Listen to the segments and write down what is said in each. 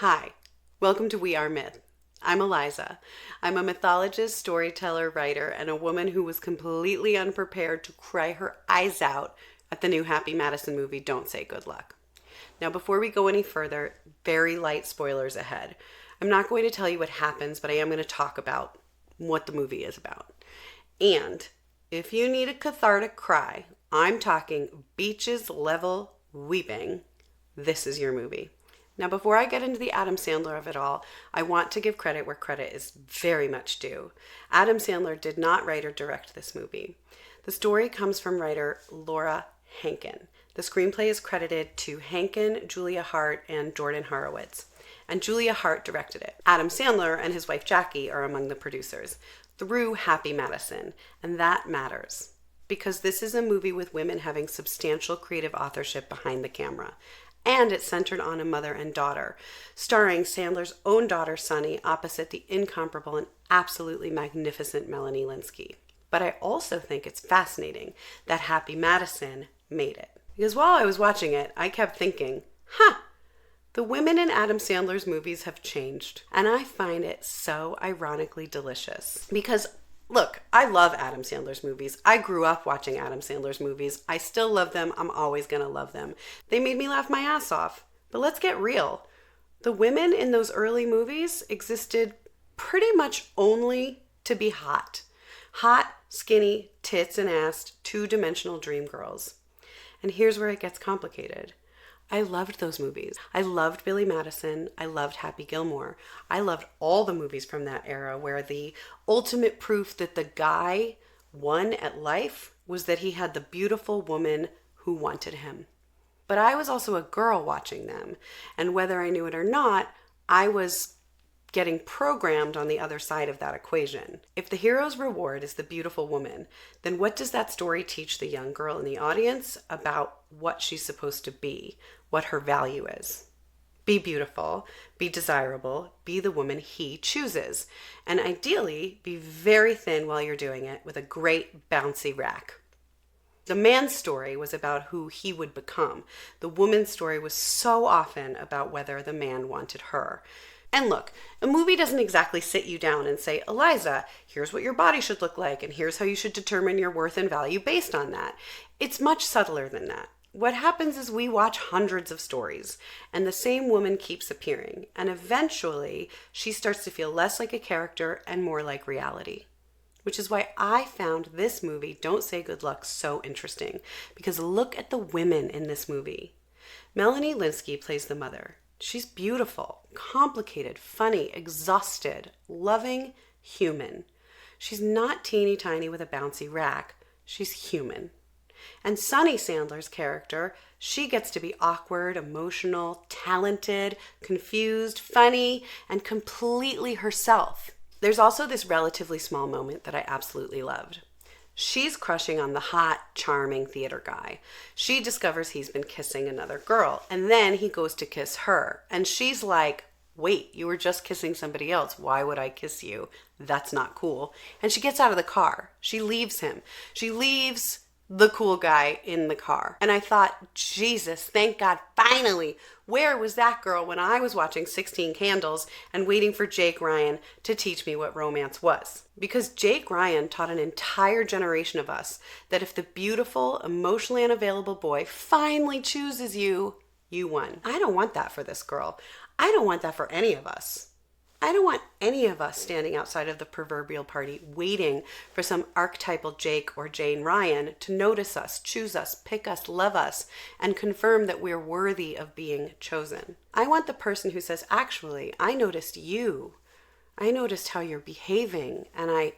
Hi, welcome to We Are Myth. I'm Eliza. I'm a mythologist, storyteller, writer, and a woman who was completely unprepared to cry her eyes out at the new Happy Madison movie, Don't Say Good Luck. Now, before we go any further, very light spoilers ahead. I'm not going to tell you what happens, but I am going to talk about what the movie is about. And if you need a cathartic cry, I'm talking beaches level weeping, this is your movie. Now, before I get into the Adam Sandler of it all, I want to give credit where credit is very much due. Adam Sandler did not write or direct this movie. The story comes from writer Laura Hankin. The screenplay is credited to Hankin, Julia Hart, and Jordan Horowitz. And Julia Hart directed it. Adam Sandler and his wife Jackie are among the producers through Happy Madison, and that matters because this is a movie with women having substantial creative authorship behind the camera. And it's centered on a mother and daughter, starring Sandler's own daughter, Sunny, opposite the incomparable and absolutely magnificent Melanie Lynskey. But I also think it's fascinating that Happy Madison made it. Because while I was watching it, I kept thinking, the women in Adam Sandler's movies have changed. And I find it so ironically delicious. Because look, I love Adam Sandler's movies. I grew up watching Adam Sandler's movies. I still love them. I'm always going to love them. They made me laugh my ass off. But let's get real. The women in those early movies existed pretty much only to be hot. Hot, skinny, tits and ass, two-dimensional dream girls. And here's where it gets complicated. I loved those movies. I loved Billy Madison. I loved Happy Gilmore. I loved all the movies from that era where the ultimate proof that the guy won at life was that he had the beautiful woman who wanted him. But I was also a girl watching them. And whether I knew it or not, I was getting programmed on the other side of that equation. If the hero's reward is the beautiful woman, then what does that story teach the young girl in the audience about what she's supposed to be, what her value is? Be beautiful, be desirable, be the woman he chooses, and ideally be very thin while you're doing it with a great bouncy rack. The man's story was about who he would become. The woman's story was so often about whether the man wanted her. And look, a movie doesn't exactly sit you down and say, Eliza, here's what your body should look like, and here's how you should determine your worth and value based on that. It's much subtler than that. What happens is we watch hundreds of stories, and the same woman keeps appearing, and eventually she starts to feel less like a character and more like reality. Which is why I found this movie, Don't Say Good Luck, so interesting, because look at the women in this movie. Melanie Lynskey plays the mother. She's beautiful, complicated, funny, exhausted, loving, human. She's not teeny tiny with a bouncy rack. She's human. And Sunny Sandler's character, she gets to be awkward, emotional, talented, confused, funny, and completely herself. There's also this relatively small moment that I absolutely loved. She's crushing on the hot, charming theater guy. She discovers he's been kissing another girl, and then he goes to kiss her. And she's like, wait, you were just kissing somebody else. Why would I kiss you? That's not cool. And she gets out of the car. She leaves him. She leaves the cool guy in the car. And I thought, Jesus, thank God, finally. Where was that girl when I was watching 16 Candles and waiting for Jake Ryan to teach me what romance was? Because Jake Ryan taught an entire generation of us that if the beautiful, emotionally unavailable boy finally chooses you, you won. I don't want that for this girl. I don't want that for any of us. I don't want any of us standing outside of the proverbial party waiting for some archetypal Jake or Jane Ryan to notice us, choose us, pick us, love us, and confirm that we're worthy of being chosen. I want the person who says, actually, I noticed you. I noticed how you're behaving, and I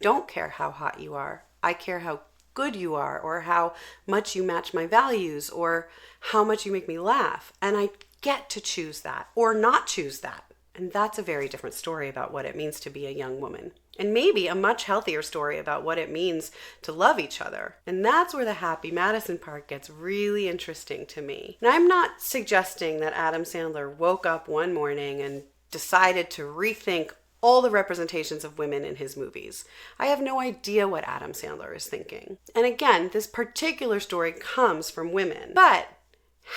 don't care how hot you are. I care how good you are, or how much you match my values, or how much you make me laugh. And I get to choose that, or not choose that. And that's a very different story about what it means to be a young woman. And maybe a much healthier story about what it means to love each other. And that's where the Happy Madison part gets really interesting to me. And I'm not suggesting that Adam Sandler woke up one morning and decided to rethink all the representations of women in his movies. I have no idea what Adam Sandler is thinking. And again, this particular story comes from women. But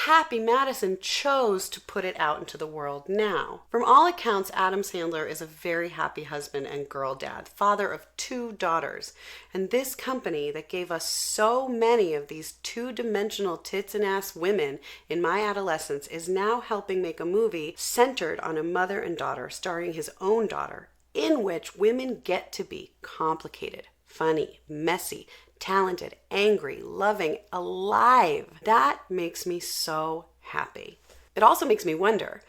Happy Madison chose to put it out into the world now. From all accounts, Adam Sandler is a very happy husband and girl dad, father of 2 daughters. And this company that gave us so many of these two-dimensional tits and ass women in my adolescence is now helping make a movie centered on a mother and daughter starring his own daughter, in which women get to be complicated, funny, messy, talented, angry, loving, alive. That makes me so happy. It also makes me wonder,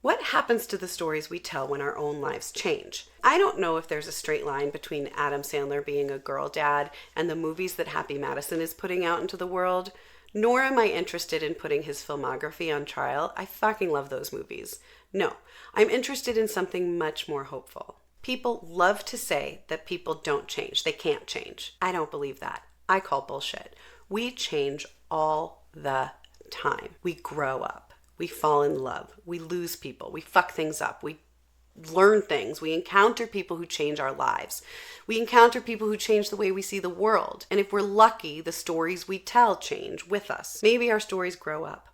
what happens to the stories we tell when our own lives change? I don't know if there's a straight line between Adam Sandler being a girl dad and the movies that Happy Madison is putting out into the world, nor am I interested in putting his filmography on trial. I fucking love those movies. No, I'm interested in something much more hopeful. People love to say that people don't change. They can't change. I don't believe that. I call bullshit. We change all the time. We grow up. We fall in love. We lose people. We fuck things up. We learn things. We encounter people who change our lives. We encounter people who change the way we see the world. And if we're lucky, the stories we tell change with us. Maybe our stories grow up.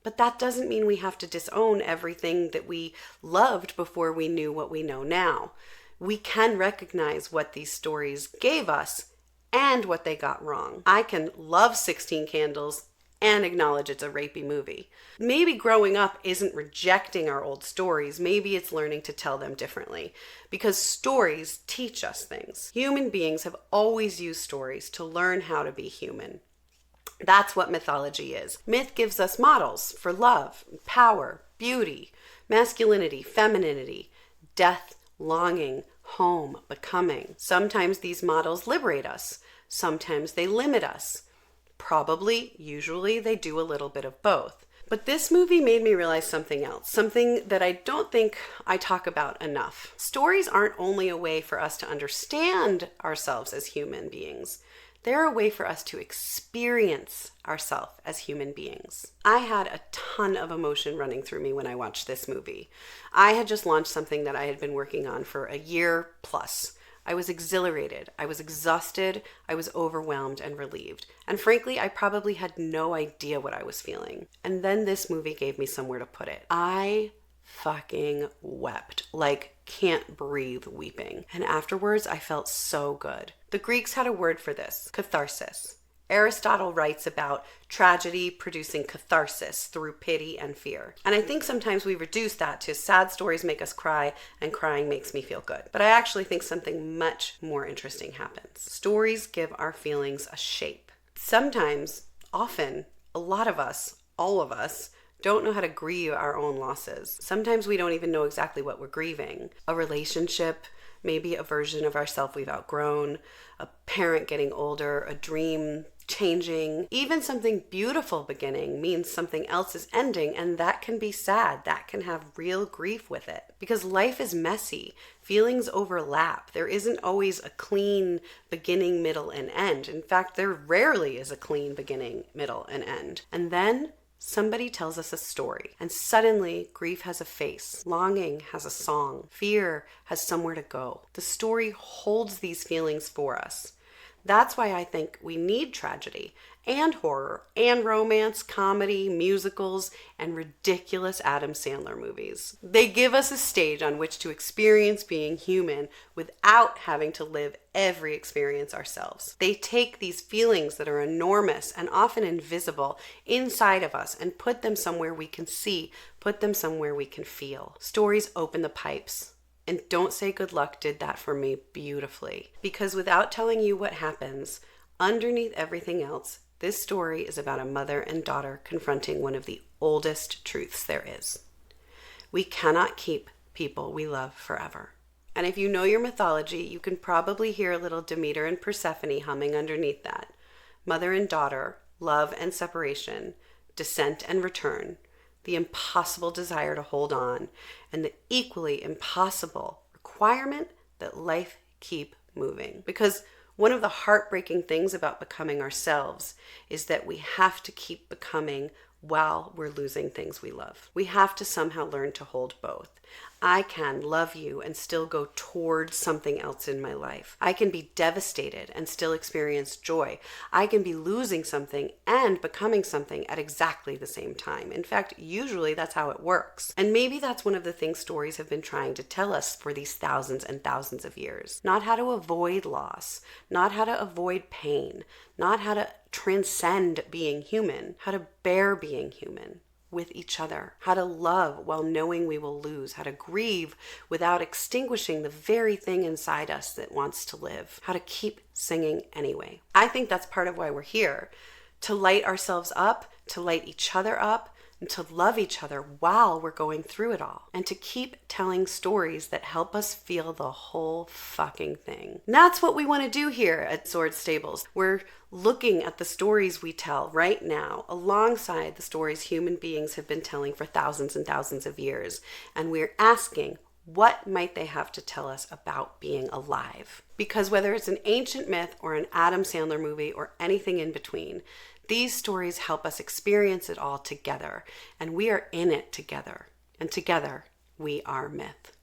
But that doesn't mean we have to disown everything that we loved before we knew what we know now. We can recognize what these stories gave us and what they got wrong. I can love 16 Candles and acknowledge it's a rapey movie. Maybe growing up isn't rejecting our old stories. Maybe it's learning to tell them differently. Because stories teach us things. Human beings have always used stories to learn how to be human. That's what mythology is. Myth gives us models for love, power, beauty, masculinity, femininity, death, longing, home, becoming. Sometimes these models liberate us. Sometimes they limit us. Probably, usually, they do a little bit of both. But this movie made me realize something else, something that I don't think I talk about enough. Stories aren't only a way for us to understand ourselves as human beings. They're a way for us to experience ourselves as human beings. I had a ton of emotion running through me when I watched this movie. I had just launched something that I had been working on for a year plus. I was exhilarated, I was exhausted, I was overwhelmed and relieved. And frankly, I probably had no idea what I was feeling. And then this movie gave me somewhere to put it. I fucking wept, like can't breathe weeping. And afterwards, I felt so good. The Greeks had a word for this, catharsis. Aristotle writes about tragedy producing catharsis through pity and fear. And I think sometimes we reduce that to sad stories make us cry and crying makes me feel good. But I actually think something much more interesting happens. Stories give our feelings a shape. Sometimes, often, a lot of us, all of us, don't know how to grieve our own losses. Sometimes we don't even know exactly what we're grieving. A relationship, maybe a version of ourselves we've outgrown, a parent getting older, a dream changing, even something beautiful beginning means something else is ending, and that can be sad. That can have real grief with it. Because life is messy. Feelings overlap. There isn't always a clean beginning, middle, and end. In fact, there rarely is a clean beginning, middle, and end. And then somebody tells us a story, and suddenly grief has a face, longing has a song, fear has somewhere to go. The story holds these feelings for us. That's why I think we need tragedy and horror and romance, comedy, musicals, and ridiculous Adam Sandler movies. They give us a stage on which to experience being human without having to live every experience ourselves. They take these feelings that are enormous and often invisible inside of us and put them somewhere we can see, put them somewhere we can feel. Stories open the pipes. And Don't Say Good Luck did that for me beautifully. Because without telling you what happens, underneath everything else, this story is about a mother and daughter confronting one of the oldest truths there is. We cannot keep people we love forever. And if you know your mythology, you can probably hear a little Demeter and Persephone humming underneath that. Mother and daughter, love and separation, descent and return, the impossible desire to hold on, and the equally impossible requirement that life keep moving. Because one of the heartbreaking things about becoming ourselves is that we have to keep becoming while we're losing things we love. We have to somehow learn to hold both. I can love you and still go towards something else in my life. I can be devastated and still experience joy. I can be losing something and becoming something at exactly the same time. In fact, usually that's how it works. And maybe that's one of the things stories have been trying to tell us for these thousands and thousands of years. Not how to avoid loss, not how to avoid pain, not how to transcend being human, how to bear being human with each other, how to love while knowing we will lose, how to grieve without extinguishing the very thing inside us that wants to live, how to keep singing anyway. I think that's part of why we're here, to light ourselves up, to light each other up, and to love each other while we're going through it all, and to keep telling stories that help us feel the whole fucking thing. And that's what we want to do here at Sword Stables. We're looking at the stories we tell right now alongside the stories human beings have been telling for thousands and thousands of years, and we're asking, what might they have to tell us about being alive? Because whether it's an ancient myth or an Adam Sandler movie or anything in between, these stories help us experience it all together, and we are in it together. And together, we are myth.